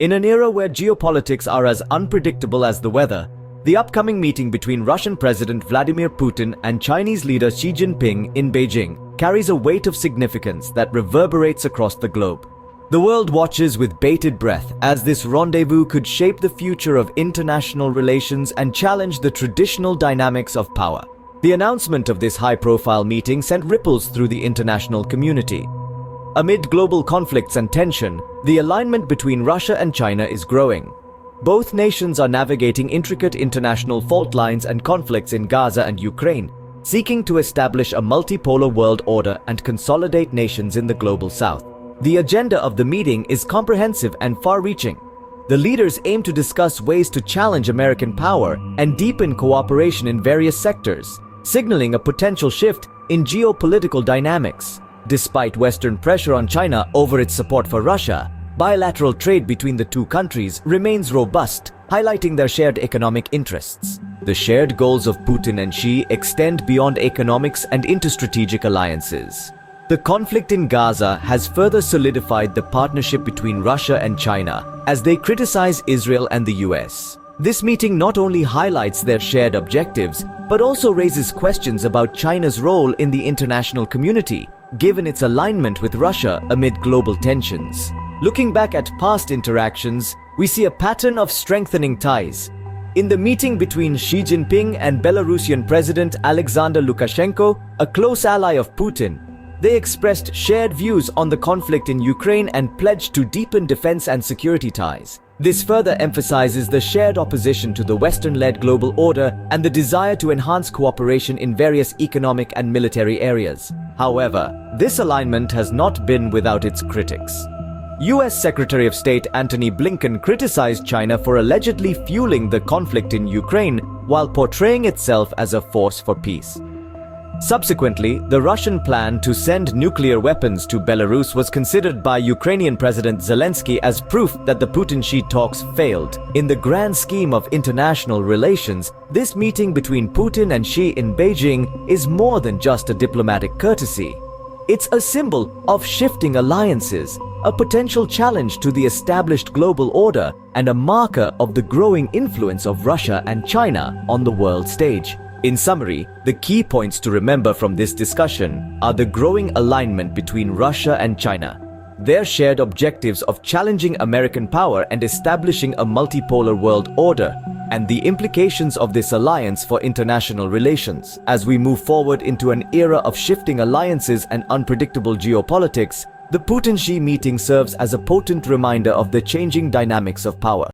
In an era where geopolitics are as unpredictable as the weather, the upcoming meeting between Russian President Vladimir Putin and Chinese leader Xi Jinping in Beijing carries a weight of significance that reverberates across the globe. The world watches with bated breath as this rendezvous could shape the future of international relations and challenge the traditional dynamics of power. The announcement of this high-profile meeting sent ripples through the international community. Amid global conflicts and tension, the alignment between Russia and China is growing. Both nations are navigating intricate international fault lines and conflicts in Gaza and Ukraine, seeking to establish a multipolar world order and consolidate nations in the global south. The agenda of the meeting is comprehensive and far-reaching. The leaders aim to discuss ways to challenge American power and deepen cooperation in various sectors, signaling a potential shift in geopolitical dynamics. Despite Western pressure on China over its support for Russia, bilateral trade between the two countries remains robust, highlighting their shared economic interests. The shared goals of Putin and Xi extend beyond economics and into strategic alliances. The conflict in Gaza has further solidified the partnership between Russia and China as they criticize Israel and the US. This meeting not only highlights their shared objectives, but also raises questions about China's role in the international community, given its alignment with Russia amid global tensions. Looking back at past interactions, we see a pattern of strengthening ties. In the meeting between Xi Jinping and Belarusian President Alexander Lukashenko, a close ally of Putin, they expressed shared views on the conflict in Ukraine and pledged to deepen defense and security ties. This further emphasizes the shared opposition to the Western-led global order and the desire to enhance cooperation in various economic and military areas. However, this alignment has not been without its critics. US Secretary of State Antony Blinken criticized China for allegedly fueling the conflict in Ukraine while portraying itself as a force for peace. Subsequently, the Russian plan to send nuclear weapons to Belarus was considered by Ukrainian President Zelensky as proof that the Putin-Xi talks failed. In the grand scheme of international relations, this meeting between Putin and Xi in Beijing is more than just a diplomatic courtesy. It's a symbol of shifting alliances, a potential challenge to the established global order, and a marker of the growing influence of Russia and China on the world stage. In summary, the key points to remember from this discussion are the growing alignment between Russia and China, their shared objectives of challenging American power and establishing a multipolar world order, and the implications of this alliance for international relations. As we move forward into an era of shifting alliances and unpredictable geopolitics, the Putin-Xi meeting serves as a potent reminder of the changing dynamics of power.